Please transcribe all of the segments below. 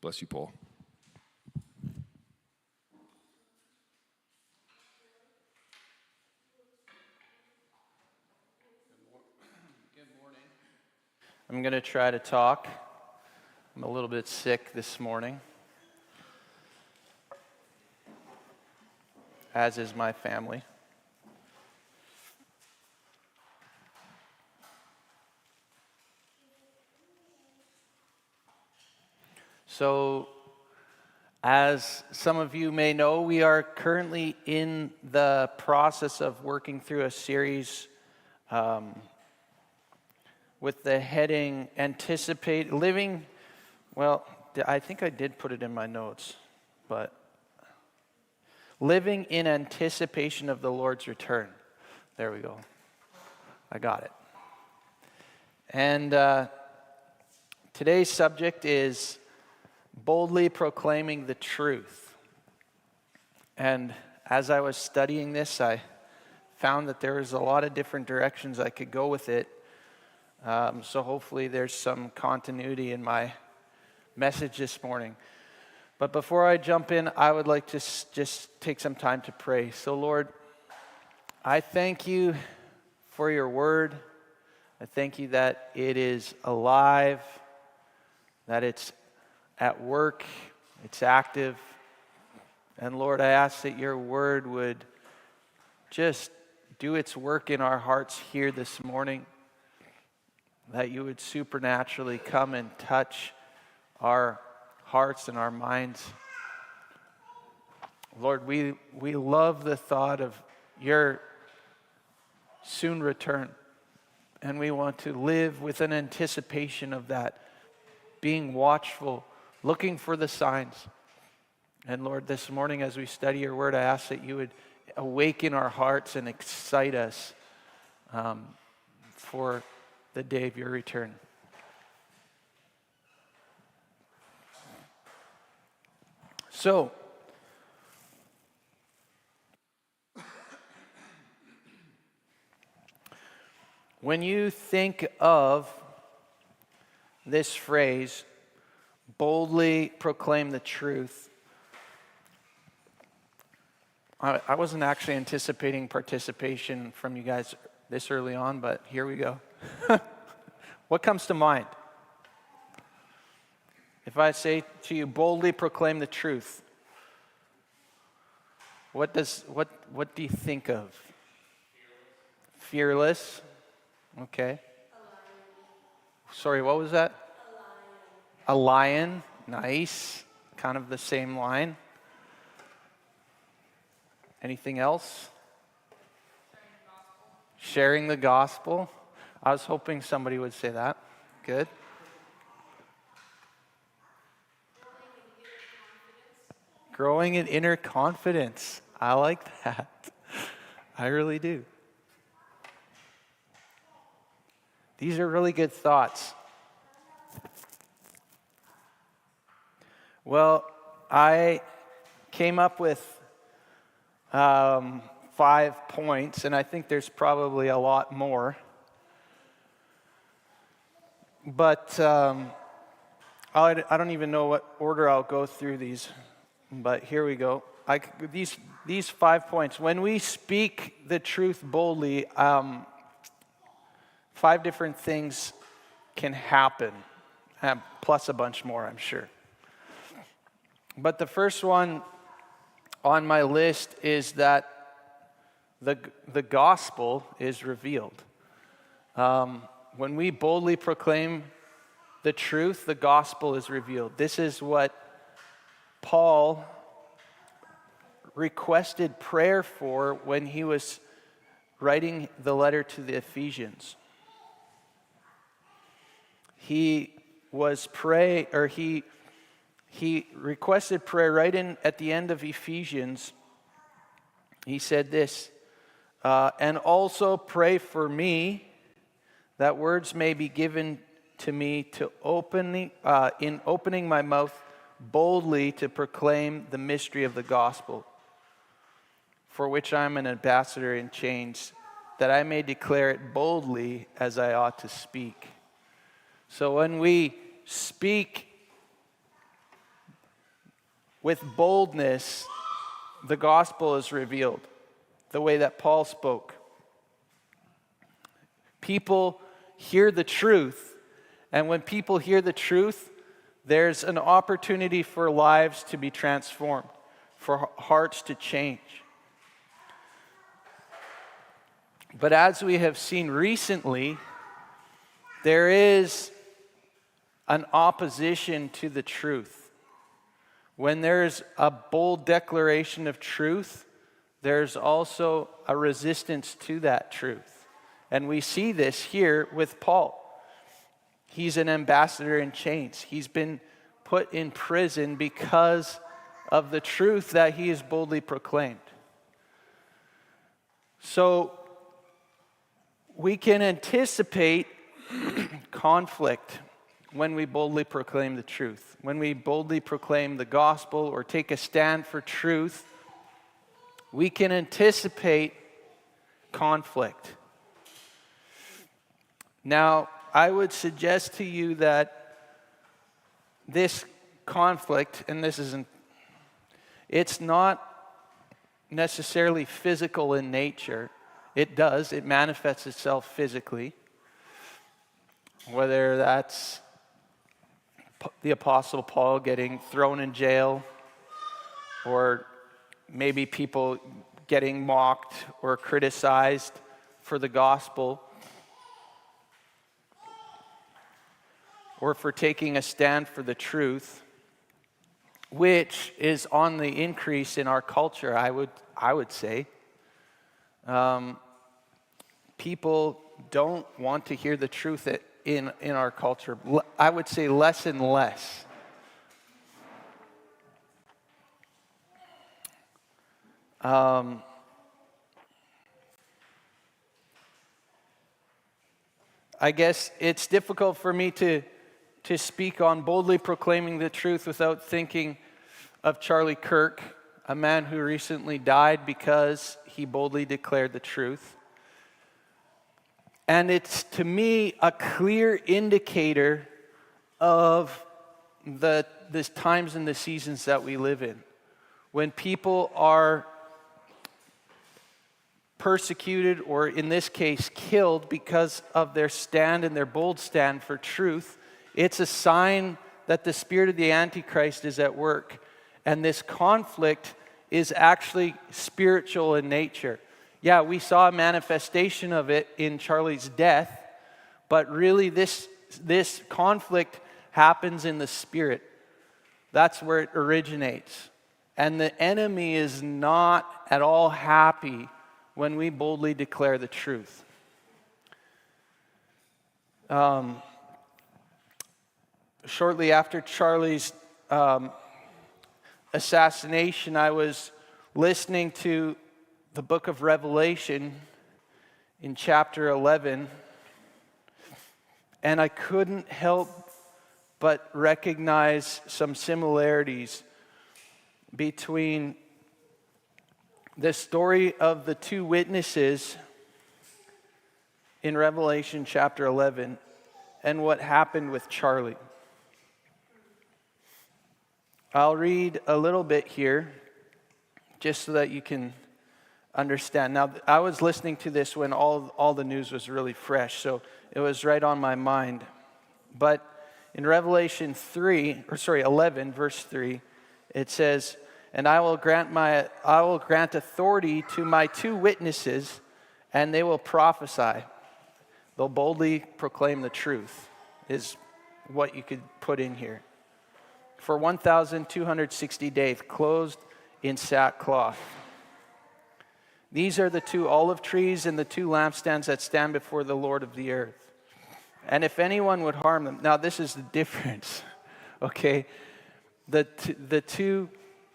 Bless you, Paul. Good morning. I'm going to try to talk. I'm a little bit sick this morning, as is my family. So, as some of you may know, we are currently in the process of working through a series with the heading Anticipate Living. Well, I think I did put it in my notes, but Living in Anticipation of the Lord's Return. There we go. I got it. And today's subject is boldly proclaiming the truth. And as I was studying this, I found that there was a lot of different directions I could go with it. So hopefully there's some continuity in my message this morning. But before I jump in, I would like to just take some time to pray. So Lord, I thank you for your word. I thank you that it is alive, that it's at work, it's active. And Lord, I ask that your word would just do its work in our hearts here this morning, that you would supernaturally come and touch our hearts and our minds. Lord, we love the thought of your soon return, and we want to live with an anticipation of that, being watchful, looking for the signs. And Lord, this morning as we study your word, I ask that you would awaken our hearts and excite us for the day of your return. So, when you think of this phrase, boldly proclaim the truth, I wasn't actually anticipating participation from you guys this early on, but here we go. What comes to mind? If I say to you, boldly proclaim the truth, what do you think of? Fearless. Okay. Sorry, what was that? A lion. Nice. Kind of the same line. Anything else? Sharing the gospel. I was hoping somebody would say that. Good. Growing in inner confidence. I like that. I really do. These are really good thoughts. Well, I came up with 5 points, and I think there's probably a lot more. But I don't even know what order I'll go through these, but here we go. These 5 points. When we speak the truth boldly, 5 different things can happen, plus a bunch more, I'm sure. But the first one on my list is that the gospel is revealed. When we boldly proclaim the truth, the gospel is revealed. This is what Paul requested prayer for when he was writing the letter to the Ephesians. He requested prayer right in at the end of Ephesians. He said this, and also pray for me that words may be given to me to in opening my mouth boldly to proclaim the mystery of the gospel, for which I am an ambassador in chains, that I may declare it boldly as I ought to speak. So when we speak with boldness, the gospel is revealed, the way that Paul spoke. People hear the truth, and when people hear the truth, there's an opportunity for lives to be transformed, for hearts to change. But as we have seen recently, there is an opposition to the truth. When there's a bold declaration of truth, there's also a resistance to that truth. And we see this here with Paul. He's an ambassador in chains. He's been put in prison because of the truth that he has boldly proclaimed. So we can anticipate conflict when we boldly proclaim the truth. When we boldly proclaim the gospel or take a stand for truth, we can anticipate conflict. Now, I would suggest to you that this conflict, and it's not necessarily physical in nature. It manifests itself physically. Whether that's the Apostle Paul getting thrown in jail, or maybe people getting mocked or criticized for the gospel, or for taking a stand for the truth, which is on the increase in our culture, I would say. People don't want to hear the truth in our culture. I would say less and less. I guess it's difficult for me to speak on boldly proclaiming the truth without thinking of Charlie Kirk, a man who recently died because he boldly declared the truth. And it's, to me, a clear indicator of the times and the seasons that we live in. When people are persecuted, or in this case, killed because of their stand and their bold stand for truth, it's a sign that the spirit of the Antichrist is at work. And this conflict is actually spiritual in nature. Yeah, we saw a manifestation of it in Charlie's death, but really this conflict happens in the spirit. That's where it originates. And the enemy is not at all happy when we boldly declare the truth. Shortly after Charlie's assassination, I was listening to the book of Revelation in chapter 11, and I couldn't help but recognize some similarities between the story of the two witnesses in Revelation chapter 11 and what happened with Charlie. I'll read a little bit here just so that you can understand. Now, I was listening to this when all the news was really fresh, so it was right on my mind. But in Revelation 11, verse 3, it says, "And I will grant authority to my two witnesses, and they will prophesy." They'll boldly proclaim the truth, is what you could put in here. "For 1,260 days, clothed in sackcloth. These are the two olive trees and the two lampstands that stand before the Lord of the earth. And if anyone would harm them," now this is the difference, okay? The two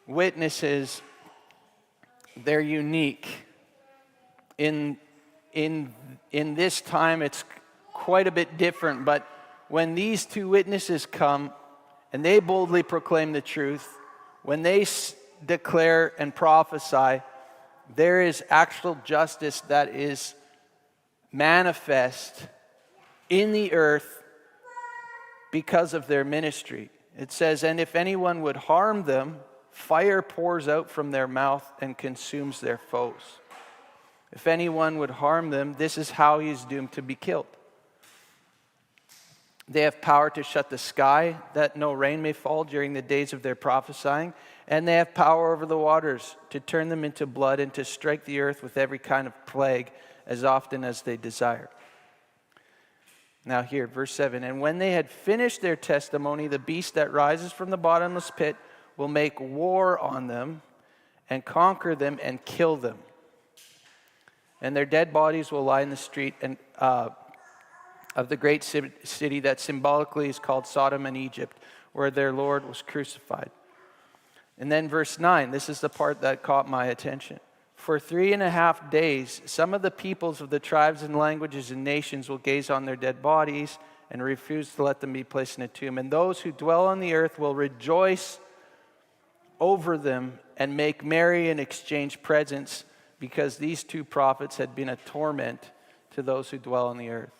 witnesses, they're unique. In this time, it's quite a bit different, but when these two witnesses come and they boldly proclaim the truth, when they declare and prophesy, there is actual justice that is manifest in the earth because of their ministry. It says, "And if anyone would harm them, Fire pours out from their mouth and consumes their foes. If anyone would harm them, this is how he is doomed to be killed. They have power to shut the sky, that no rain may fall during the days of their prophesying, and they have power over the waters to turn them into blood and to strike the earth with every kind of plague as often as they desire. Now here, verse 7, and when they had finished their testimony, the beast that rises from the bottomless pit will make war on them and conquer them and kill them. And their dead bodies will lie in the street of the great city that symbolically is called Sodom and Egypt, where their Lord was crucified. And then verse 9, this is the part that caught my attention. For 3.5 days, some of the peoples of the tribes and languages and nations will gaze on their dead bodies and refuse to let them be placed in a tomb. And those who dwell on the earth will rejoice over them and make merry and exchange presents, because these two prophets had been a torment to those who dwell on the earth.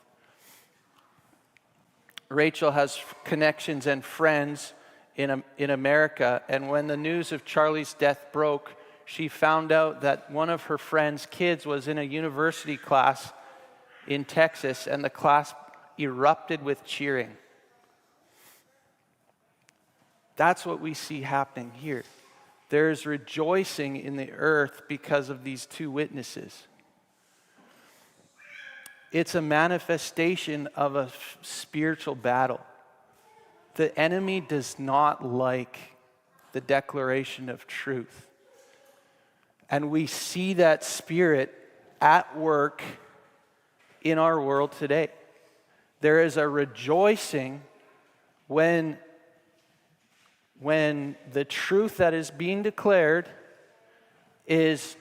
Rachel has connections and friends in America, and when the news of Charlie's death broke, she found out that one of her friend's kids was in a university class in Texas, and the class erupted with cheering. That's what we see happening here. There's rejoicing in the earth because of these two witnesses. It's a manifestation of a spiritual battle. The enemy does not like the declaration of truth. And we see that spirit at work in our world today. There is a rejoicing when the truth that is being declared is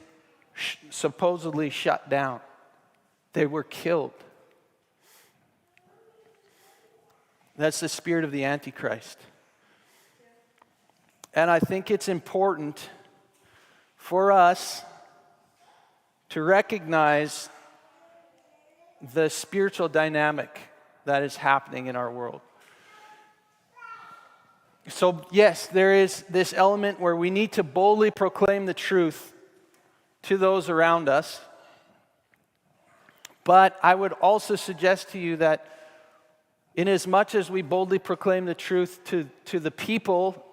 supposedly shut down. They were killed. That's the spirit of the Antichrist. And I think it's important for us to recognize the spiritual dynamic that is happening in our world. So yes, there is this element where we need to boldly proclaim the truth to those around us. But I would also suggest to you that in as much as we boldly proclaim the truth to the people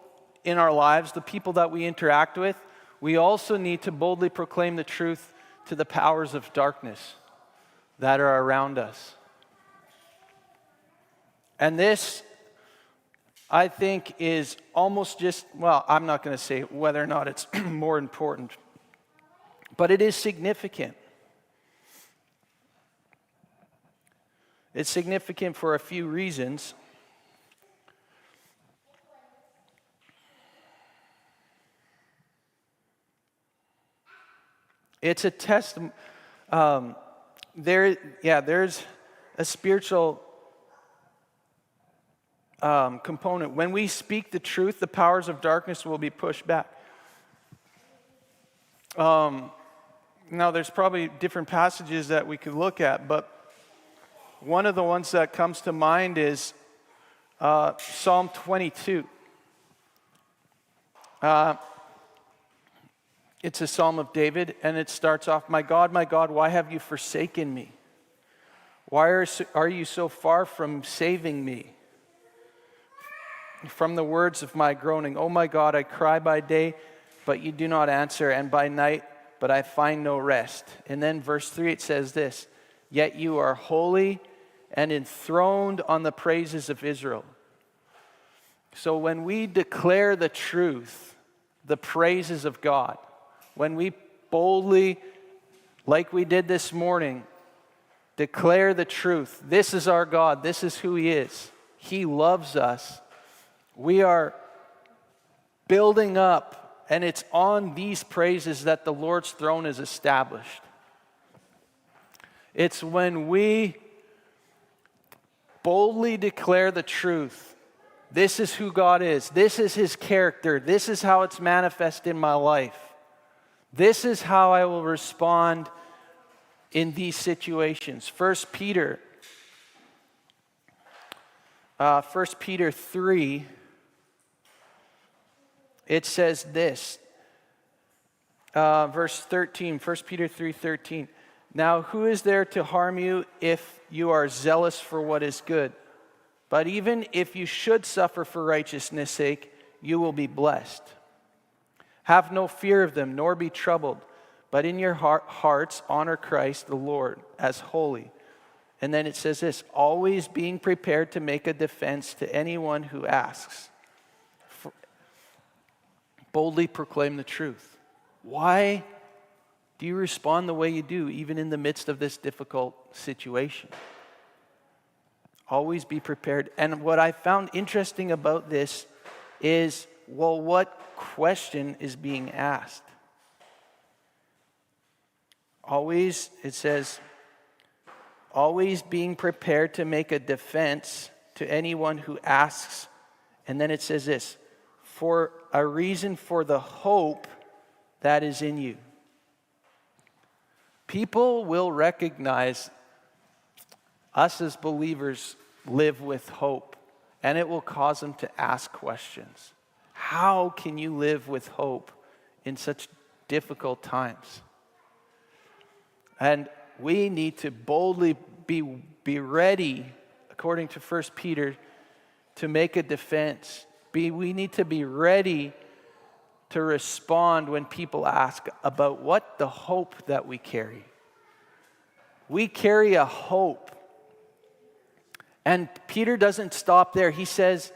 in our lives, the people that we interact with, we also need to boldly proclaim the truth to the powers of darkness that are around us. And this, I think, is almost just, well, I'm not going to say whether or not it's more important, but it is significant. It's significant for a few reasons. It's a test. There's a spiritual component. When we speak the truth, the powers of darkness will be pushed back. Now, there's probably different passages that we could look at, but one of the ones that comes to mind is Psalm 22. It's a psalm of David, and it starts off, my God, why have you forsaken me? Why are you so far from saving me? From the words of my groaning, oh my God, I cry by day, but you do not answer, and by night, but I find no rest. And then verse 3, it says this, yet you are holy and enthroned on the praises of Israel. So when we declare the truth, the praises of God, when we boldly, like we did this morning, declare the truth, this is our God, this is who He is, He loves us, we are building up, and it's on these praises that the Lord's throne is established. It's when we boldly declare the truth. This is who God is. This is His character. This is how it's manifest in my life. This is how I will respond in these situations. 1 Peter 3, it says this, verse 13, 1 Peter 3:13. Now who is there to harm you if you are zealous for what is good? But even if you should suffer for righteousness' sake, you will be blessed. Have no fear of them, nor be troubled, but in your hearts honor Christ the Lord as holy. And then it says this, always being prepared to make a defense to anyone who asks. Boldly proclaim the truth. Why do you respond the way you do, even in the midst of this difficult situation? Always be prepared. And what I found interesting about this is, well, what question is being asked? Always, it says, always being prepared to make a defense to anyone who asks. And then it says this, for a reason for the hope that is in you. People will recognize us as believers live with hope, and it will cause them to ask questions. How can you live with hope in such difficult times? And we need to boldly be ready, according to 1 Peter, to make a defense. We need to be ready to respond when people ask about what the hope that we carry. We carry a hope. And Peter doesn't stop there. He says,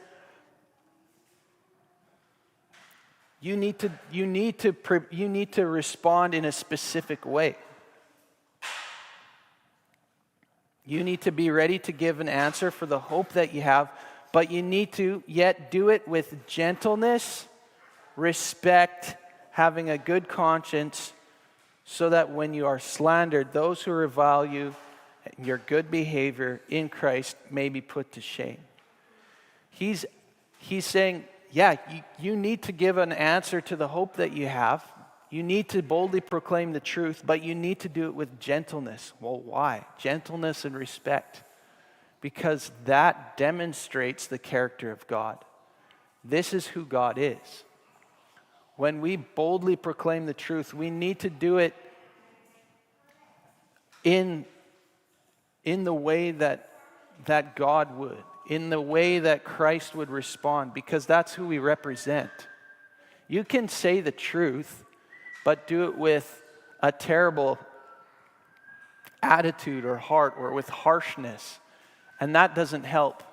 you need to respond in a specific way. You need to be ready to give an answer for the hope that you have, but you need to yet do it with gentleness, respect, having a good conscience, so that when you are slandered, those who revile you, your good behavior in Christ may be put to shame. He's saying, yeah, you need to give an answer to the hope that you have. You need to boldly proclaim the truth, but you need to do it with gentleness. Well, why? Gentleness and respect. Because that demonstrates the character of God. This is who God is. When we boldly proclaim the truth, we need to do it in the way that God would, in the way that Christ would respond, because that's who we represent. You can say the truth, but do it with a terrible attitude or heart or with harshness, and that doesn't help.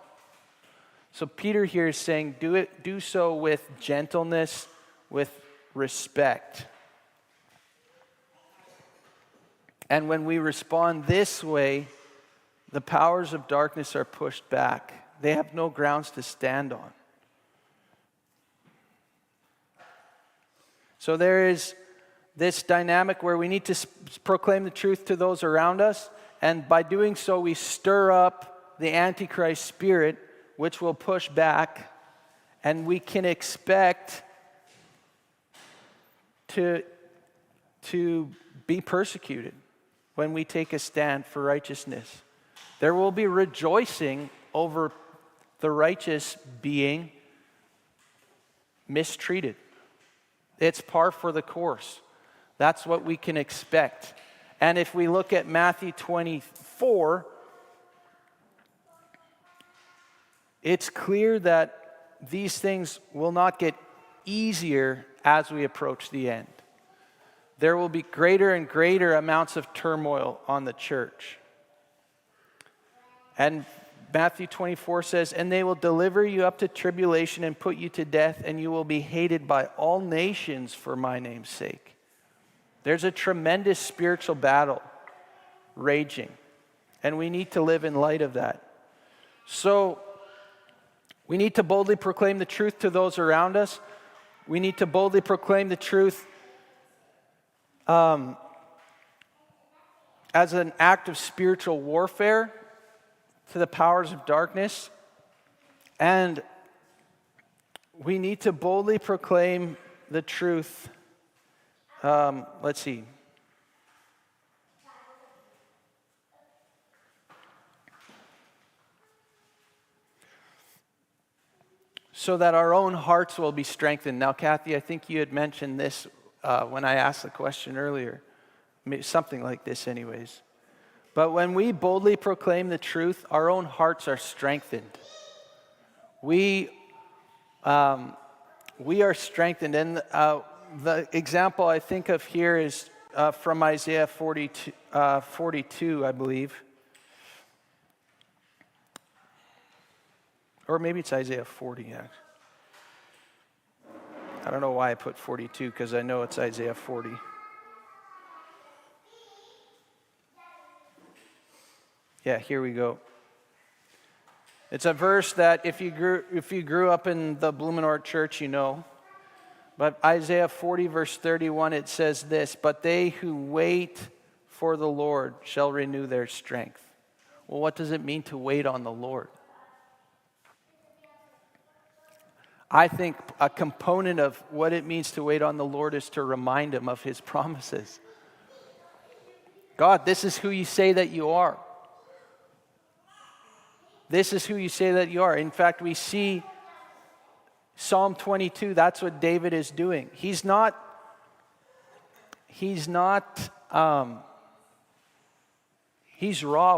So Peter here is saying, do so with gentleness, with respect. And when we respond this way, the powers of darkness are pushed back. They have no grounds to stand on. So there is this dynamic where we need to proclaim the truth to those around us, and by doing so, we stir up the Antichrist spirit, which will push back, and we can expect to be persecuted when we take a stand for righteousness. There will be rejoicing over the righteous being mistreated. It's par for the course. That's what we can expect. And if we look at Matthew 24, it's clear that these things will not get easier as we approach the end. There will be greater and greater amounts of turmoil on the church. And Matthew 24 says, and they will deliver you up to tribulation and put you to death, and you will be hated by all nations for my name's sake. There's a tremendous spiritual battle raging, and we need to live in light of that. So we need to boldly proclaim the truth to those around us. We need to boldly proclaim the truth as an act of spiritual warfare to the powers of darkness. And we need to boldly proclaim the truth. Let's see. so that our own hearts will be strengthened. Now, Kathy, I think you had mentioned this when I asked the question earlier. Something like this anyways. But when we boldly proclaim the truth, our own hearts are strengthened. We are strengthened. And the example I think of here is from Isaiah 42, I believe. Or maybe it's Isaiah 40, actually. I don't know why I put 42, because I know it's Isaiah 40. Yeah, here we go. It's a verse that if you grew up in the Blumenort Church, you know. But Isaiah 40, verse 31, it says this, "But they who wait for the Lord shall renew their strength." Well, what does it mean to wait on the Lord? I think a component of what it means to wait on the Lord is to remind Him of His promises. God, this is who you say that you are. This is who you say that you are. In fact, we see Psalm 22, that's what David is doing. He's raw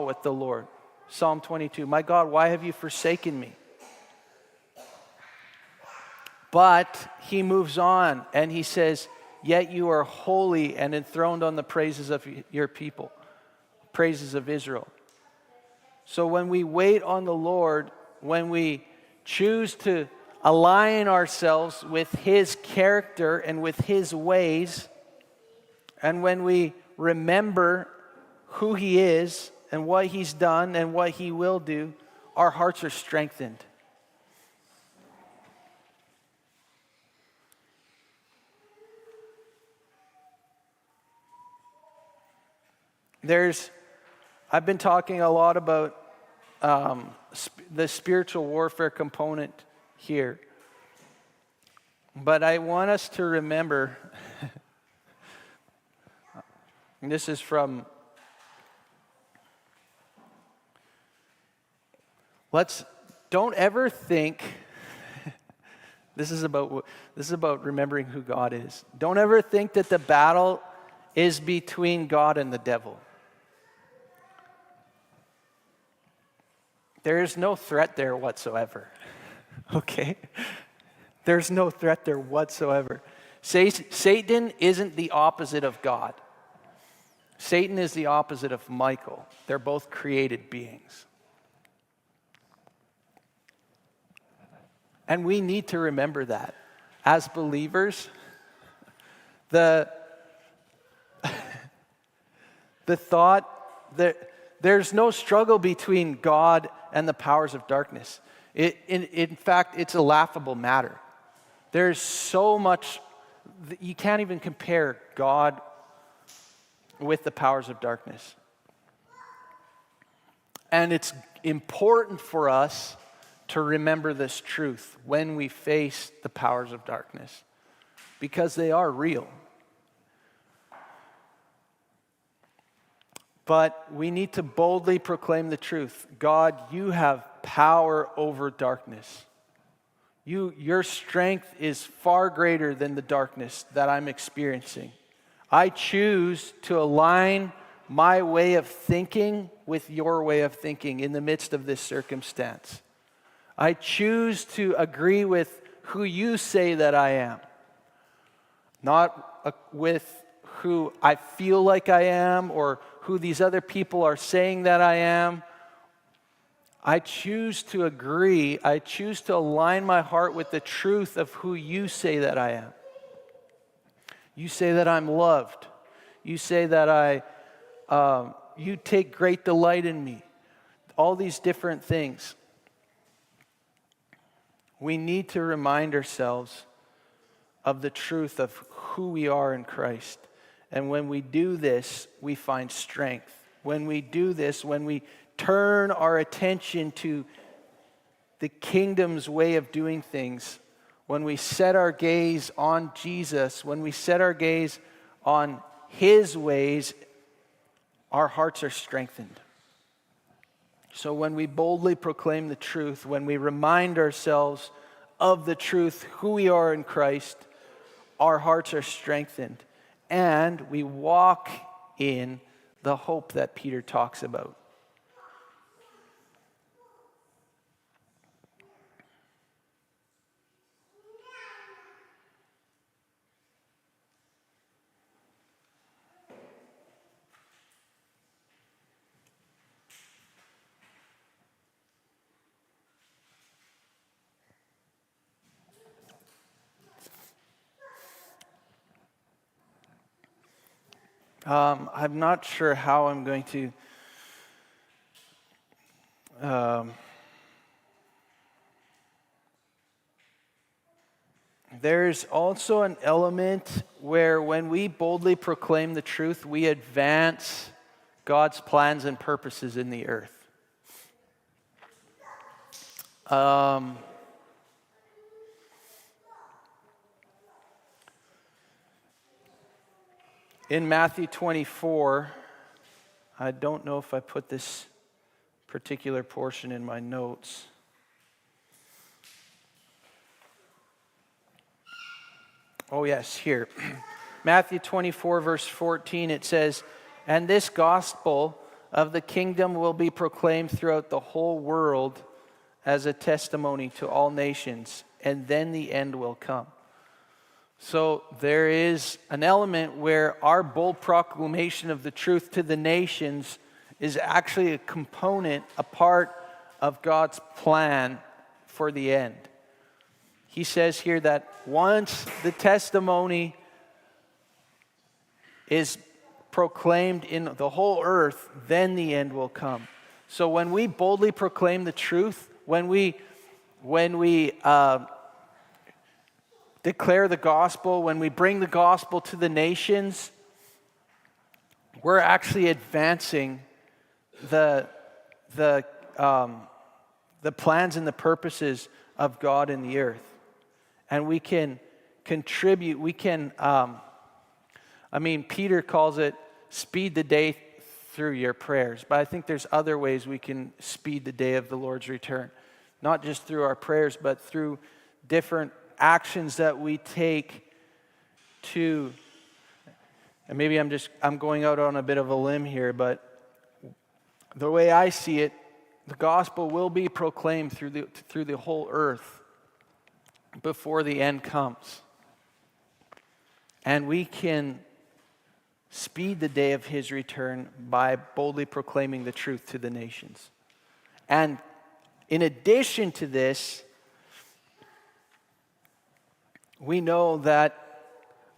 with the Lord. Psalm 22, "My God, why have you forsaken me?" But he moves on and he says, "Yet you are holy and enthroned on the praises of your people," praises of Israel. So when we wait on the Lord, when we choose to align ourselves with His character and with His ways, and when we remember who He is and what He's done and what He will do, our hearts are strengthened. I've been talking a lot about the spiritual warfare component here. But I want us to remember, and this is from, don't ever think, this is about remembering who God is. Don't ever think that the battle is between God and the devil. There is no threat there whatsoever. Okay? There's no threat there whatsoever. Satan isn't the opposite of God. Satan is the opposite of Michael. They're both created beings. And we need to remember that. As believers, the thought that there's no struggle between God and the powers of darkness. In fact, it's a laughable matter. There's so much, you can't even compare God with the powers of darkness. And it's important for us to remember this truth when we face the powers of darkness, because they are real. But we need to boldly proclaim the truth. God, you have power over darkness. Your strength is far greater than the darkness that I'm experiencing. I choose to align my way of thinking with your way of thinking in the midst of this circumstance. I choose to agree with who you say that I am, not with who I feel like I am or who these other people are saying that I am. I choose to agree. I choose to align my heart with the truth of who you say that I am. You say that I'm loved. You say that you take great delight in me. All these different things. We need to remind ourselves of the truth of who we are in Christ. And when we do this, we find strength. When we do this, when we turn our attention to the kingdom's way of doing things, when we set our gaze on Jesus, when we set our gaze on His ways, our hearts are strengthened. So when we boldly proclaim the truth, when we remind ourselves of the truth, who we are in Christ, our hearts are strengthened, and we walk in the hope that Peter talks about. I'm not sure how I'm going to there's also an element where when we boldly proclaim the truth, we advance God's plans and purposes in the earth. In Matthew 24, I don't know if I put this particular portion in my notes. Oh yes, here. Matthew 24, verse 14, it says, "And this gospel of the kingdom will be proclaimed throughout the whole world as a testimony to all nations, and then the end will come." So there is an element where our bold proclamation of the truth to the nations is actually a component, a part of God's plan for the end. He says here that once the testimony is proclaimed in the whole earth, then the end will come. So when we boldly proclaim the truth, when we declare the gospel, when we bring the gospel to the nations, we're actually advancing the plans and the purposes of God in the earth. And we can contribute, Peter calls it speed the day through your prayers. But I think there's other ways we can speed the day of the Lord's return. Not just through our prayers, but through different actions that we take to, and maybe I'm going out on a bit of a limb here, but the way I see it, the gospel will be proclaimed through the whole earth before the end comes. And we can speed the day of his return by boldly proclaiming the truth to the nations. And in addition to this, we know that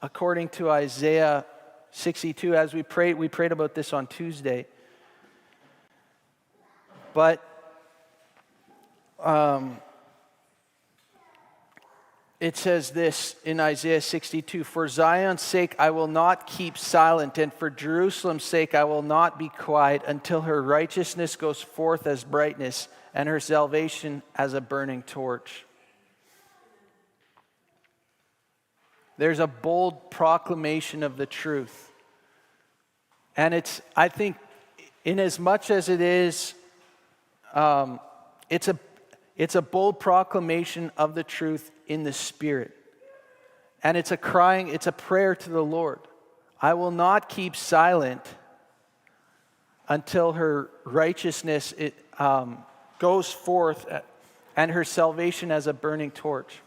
according to Isaiah 62, as we prayed about this on Tuesday, but it says this in Isaiah 62, "For Zion's sake I will not keep silent, and for Jerusalem's sake I will not be quiet until her righteousness goes forth as brightness and her salvation as a burning torch." There's a bold proclamation of the truth. And I think, in as much as it is, it's a bold proclamation of the truth in the Spirit. And it's a prayer to the Lord. I will not keep silent until her righteousness goes forth and her salvation as a burning torch.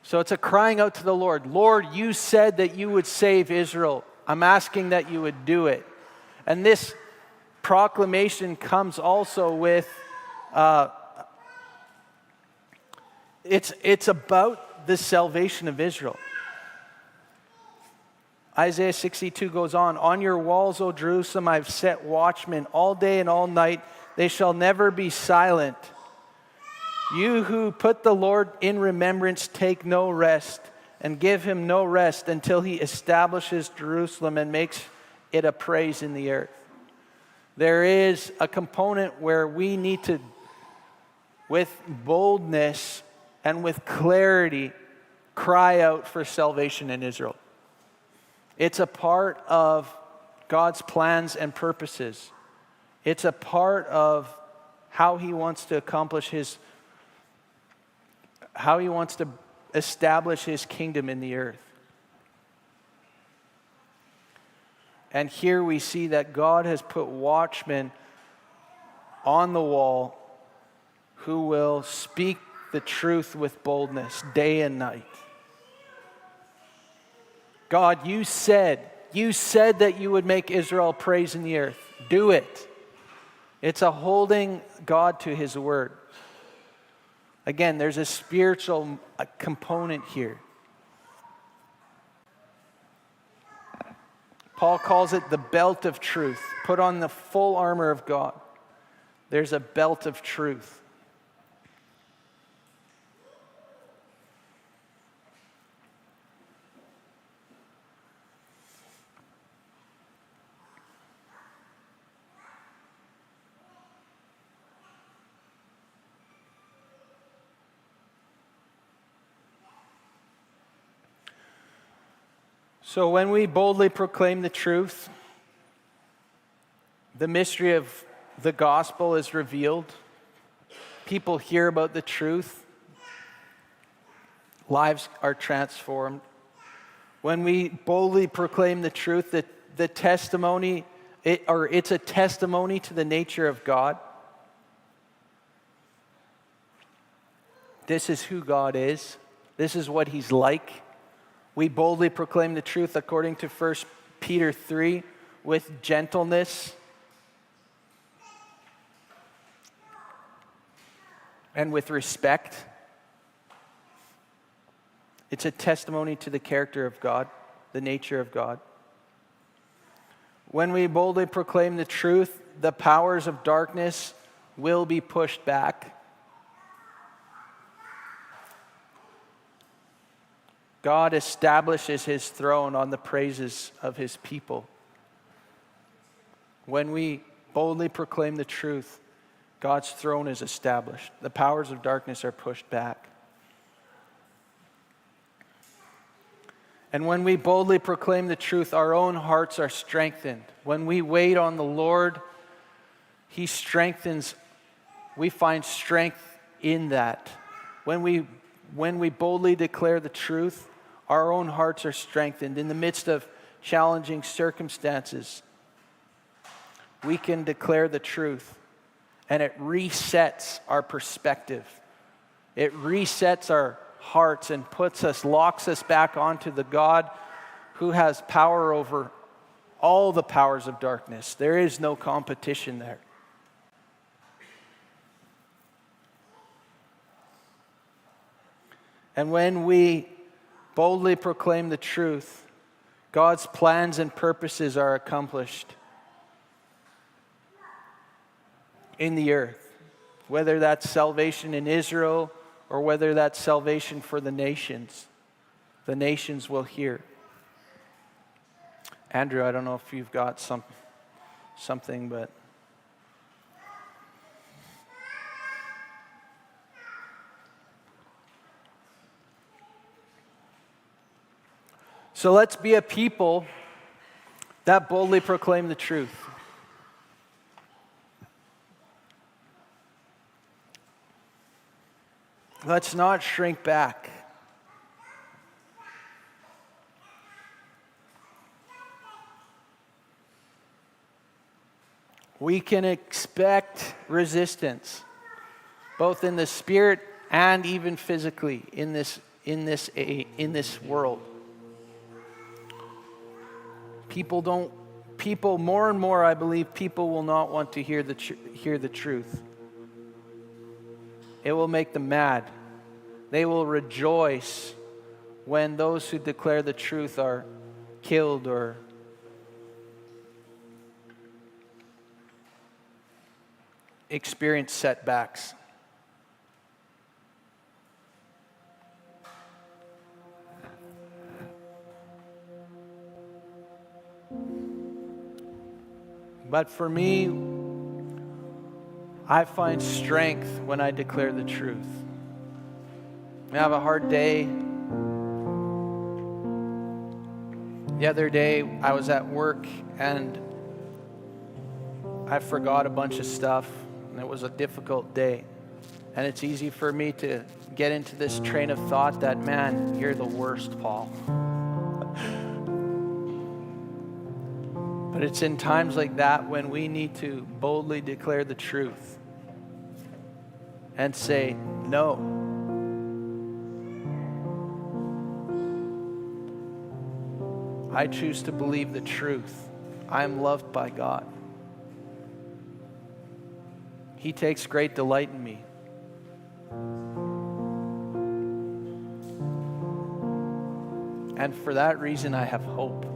So it's a crying out to the Lord. Lord, you said that you would save Israel. I'm asking that you would do it. And this proclamation comes also with, it's about the salvation of Israel. Isaiah 62 goes on your walls, O Jerusalem, I've set watchmen all day and all night. They shall never be silent. You who put the Lord in remembrance, take no rest, and give him no rest until he establishes Jerusalem and makes it a praise in the earth. There is a component where we need to, with boldness and with clarity, cry out for salvation in Israel. It's a part of God's plans and purposes. It's a part of how he wants to accomplish how he wants to establish his kingdom in the earth. And here we see that God has put watchmen on the wall who will speak the truth with boldness day and night. God, you said that you would make Israel praise in the earth. Do it. It's a holding God to his word. Again, there's a spiritual component here. Paul calls it the belt of truth. Put on the full armor of God. There's a belt of truth. So when we boldly proclaim the truth, the mystery of the gospel is revealed. People hear about the truth. Lives are transformed. When we boldly proclaim the truth, the testimony, it's a testimony to the nature of God. This is who God is. This is what he's like. We boldly proclaim the truth according to 1 Peter 3 with gentleness and with respect. It's a testimony to the character of God, the nature of God. When we boldly proclaim the truth, the powers of darkness will be pushed back. God establishes his throne on the praises of his people. When we boldly proclaim the truth, God's throne is established. The powers of darkness are pushed back. And when we boldly proclaim the truth, our own hearts are strengthened. When we wait on the Lord, he strengthens. We find strength in that. When we boldly declare the truth, our own hearts are strengthened. In the midst of challenging circumstances, we can declare the truth, and it resets our perspective. It resets our hearts and locks us back onto the God who has power over all the powers of darkness. There is no competition there. And when we boldly proclaim the truth, God's plans and purposes are accomplished in the earth, whether that's salvation in Israel or whether that's salvation for the nations. The nations will hear. Andrew, I don't know if you've got something, but so let's be a people that boldly proclaim the truth. Let's not shrink back. We can expect resistance, both in the spirit and even physically in this world. People more and more, I believe, people will not want to hear the truth. It will make them mad. They will rejoice when those who declare the truth are killed or experience setbacks. But for me, I find strength when I declare the truth. I have a hard day. The other day, I was at work and I forgot a bunch of stuff, and it was a difficult day. And it's easy for me to get into this train of thought that, man, you're the worst, Paul. But it's in times like that when we need to boldly declare the truth and say, no. I choose to believe the truth. I am loved by God. He takes great delight in me. And for that reason, I have hope.